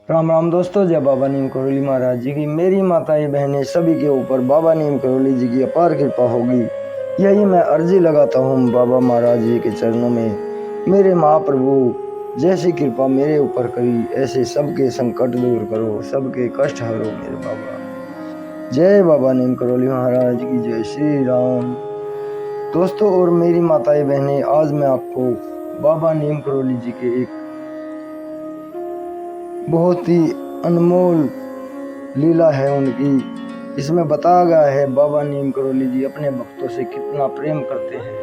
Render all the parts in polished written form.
राम राम दोस्तों, जय बाबा नीम करोली महाराज जी की। मेरी माताएं बहनें सभी के ऊपर बाबा नीम करोली जी की अपार कृपा होगी, यही मैं अर्जी लगाता हूँ बाबा महाराज जी के चरणों में। मेरे महाप्रभु जैसी कृपा मेरे ऊपर करी, ऐसे सबके संकट दूर करो, सबके कष्ट हरो मेरे बाबा। जय बाबा नीम करोली महाराज की, जय श्री राम। दोस्तों और मेरी माताएं बहनें, आज मैं आपको बाबा नीम करोली जी के एक बहुत ही अनमोल लीला है उनकी। इसमें बताया गया है बाबा नीम करोली जी अपने भक्तों से कितना प्रेम करते हैं।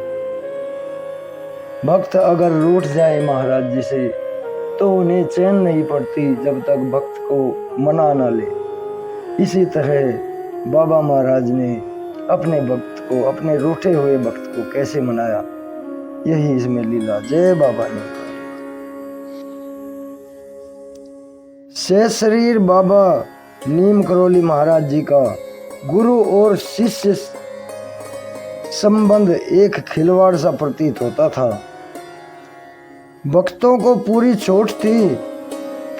भक्त अगर रूठ जाए महाराज जी से तो उन्हें चैन नहीं पड़ती जब तक भक्त को मना न ले। इसी तरह बाबा महाराज ने अपने भक्त को, अपने रूठे हुए भक्त को कैसे मनाया, यही इसमें लीला। जय बाबा नीम करोली। शेष शरीर बाबा नीम करोली महाराज जी का गुरु और शिष्य संबंध एक खिलवाड़ सा प्रतीत होता था। भक्तों को पूरी छूट थी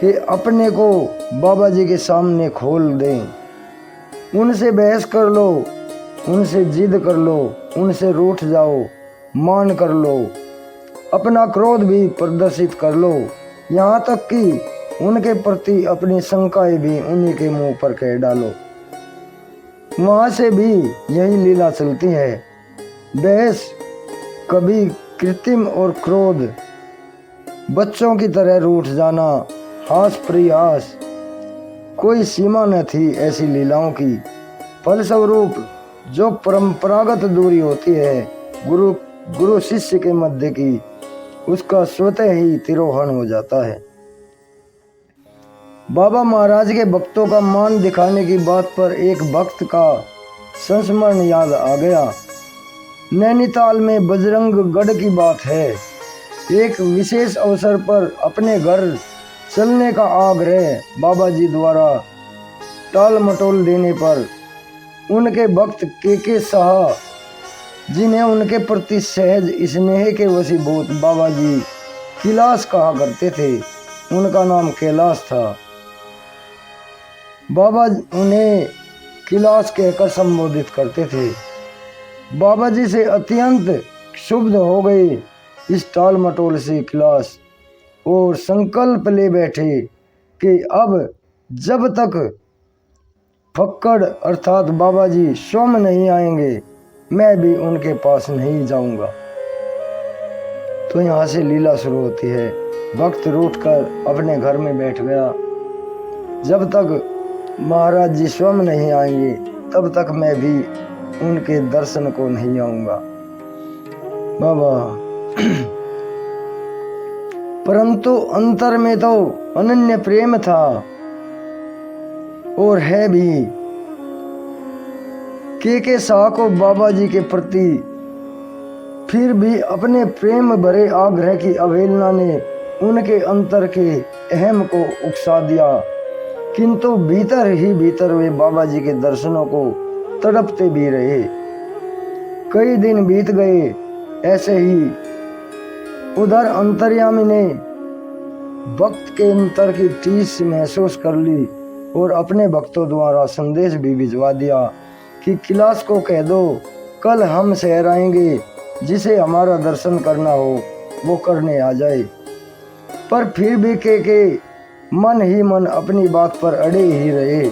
कि अपने को बाबा जी के सामने खोल दें, उनसे बहस कर लो, उनसे जिद कर लो, उनसे रूठ जाओ, मान कर लो, अपना क्रोध भी प्रदर्शित कर लो, यहाँ तक कि उनके प्रति अपनी शंकाएं भी उन्हीं के मुंह पर कह डालो। वहां से भी यही लीला चलती है। बहस कभी कृत्रिम और क्रोध, बच्चों की तरह रूठ जाना, हास प्रयास, कोई सीमा न थी ऐसी लीलाओं की। फलस्वरूप जो परंपरागत दूरी होती है गुरु शिष्य के मध्य की, उसका स्वतः ही तिरोहन हो जाता है। बाबा महाराज के भक्तों का मान दिखाने की बात पर एक भक्त का संस्मरण याद आ गया। नैनीताल में बजरंग गढ़ की बात है। एक विशेष अवसर पर अपने घर चलने का आग्रह बाबा जी द्वारा टाल मटोल देने पर उनके भक्त के शाह, जिन्हें उनके प्रति सहज स्नेह के वशीभूत बाबा जी कैलाश कहा करते थे, उनका नाम कैलाश था। बाबा उन्हें कैलाश कहकर संबोधित करते थे। बाबा जी से अत्यंत क्षुब्ध हो गए इस टाल मटोल से कैलाश, और संकल्प ले बैठे कि अब जब तक फक्कड़ अर्थात बाबा जी स्वयं नहीं आएंगे, मैं भी उनके पास नहीं जाऊंगा। तो यहाँ से लीला शुरू होती है। भक्त रूठकर अपने घर में बैठ गया, जब तक महाराज जी स्वयं नहीं आएंगे तब तक मैं भी उनके दर्शन को नहीं आऊंगा। बाबा परंतु अंतर में तो अनन्य प्रेम था और है भी। के शाह को बाबा जी के प्रति फिर भी अपने प्रेम भरे आग्रह की अवहेलना ने उनके अंतर के अहम को उकसा दिया, किंतु भीतर ही भीतर वे बाबा जी के दर्शनों को तड़पते भी रहे। कई दिन बीत गए ऐसे ही। उधर अंतर्यामी ने भक्त के अंतर की टीस महसूस कर ली और अपने भक्तों द्वारा संदेश भी भिजवा दिया कि कैलाश को कह दो कल हम शहर आएंगे, जिसे हमारा दर्शन करना हो वो करने आ जाए। पर फिर भी के मन ही मन अपनी बात पर अड़े ही रहे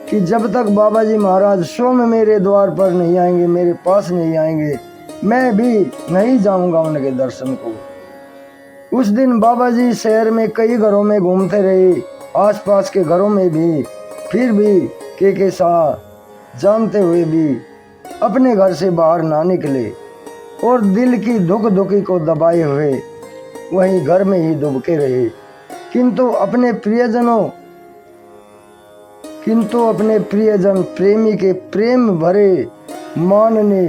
कि जब तक बाबा जी महाराज स्वयं मेरे द्वार पर नहीं आएंगे, मेरे पास नहीं आएंगे, मैं भी नहीं जाऊंगा उनके दर्शन को। उस दिन बाबा जी शहर में कई घरों में घूमते रहे, आसपास के घरों में भी। फिर भी के शाह जानते हुए भी अपने घर से बाहर ना निकले और दिल की धुक धुकी को दबाए हुए वहीं घर में ही दुबके रहे। किंतु अपने प्रियजन प्रेमी के प्रेम भरे मान ने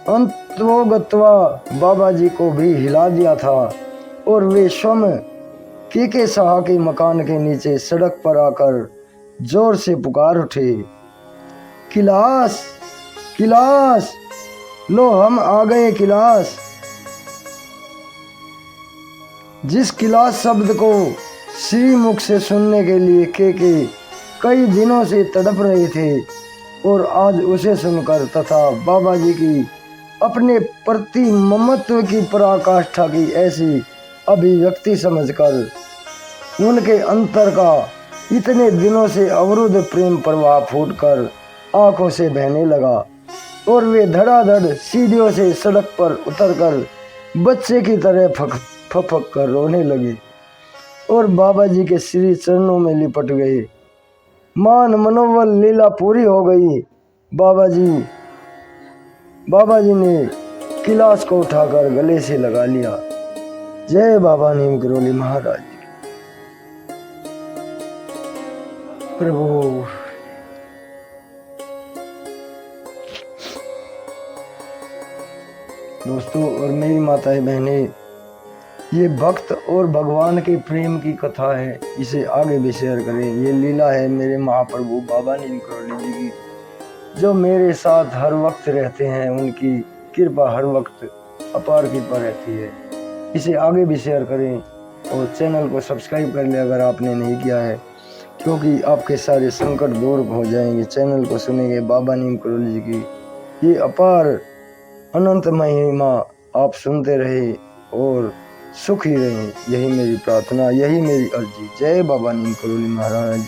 अंतोगत्वा बाबा जी को भी हिला दिया था और वे स्वयं के शाह के मकान के नीचे सड़क पर आकर जोर से पुकार उठे, कैलाश कैलाश, लो हम आ गए कैलाश। जिस कैलाश शब्द को श्रीमुख से सुनने के लिए के कई दिनों से तड़प रहे थे और आज उसे सुनकर तथा बाबा जी की अपने प्रति ममत्व की पराकाष्ठा की ऐसी अभिव्यक्ति समझकर उनके अंतर का इतने दिनों से अवरुद्ध प्रेम प्रवाह फूटकर आंखों से बहने लगा और वे धड़ाधड़ सीढ़ियों से सड़क पर उतरकर बच्चे की तरह फपक कर रोने लगे और बाबा जी के श्री चरणों में लिपट गए। मान मनोबल लीला पूरी हो गई। बाबा जी ने गिलास को उठाकर गले से लगा लिया। जय बाबा नीम करोली महाराज जी। प्रभु दोस्तों और मेरी माताएं बहनें, ये भक्त और भगवान के प्रेम की कथा है, इसे आगे भी शेयर करें। ये लीला है मेरे महाप्रभु बाबा नीम करोली जी की, जो मेरे साथ हर वक्त रहते हैं। उनकी कृपा हर वक्त अपार कृपा रहती है। इसे आगे भी शेयर करें और चैनल को सब्सक्राइब कर लें अगर आपने नहीं किया है, क्योंकि आपके सारे संकट दूर हो जाएंगे। चैनल को सुनेंगे बाबा नीम करोली जी की ये अपार अनंत महिमा आप सुनते रहे और सुखी रहें। यही मेरी प्रार्थना, यही मेरी अर्जी। जय बाबा नीम करोली महाराज।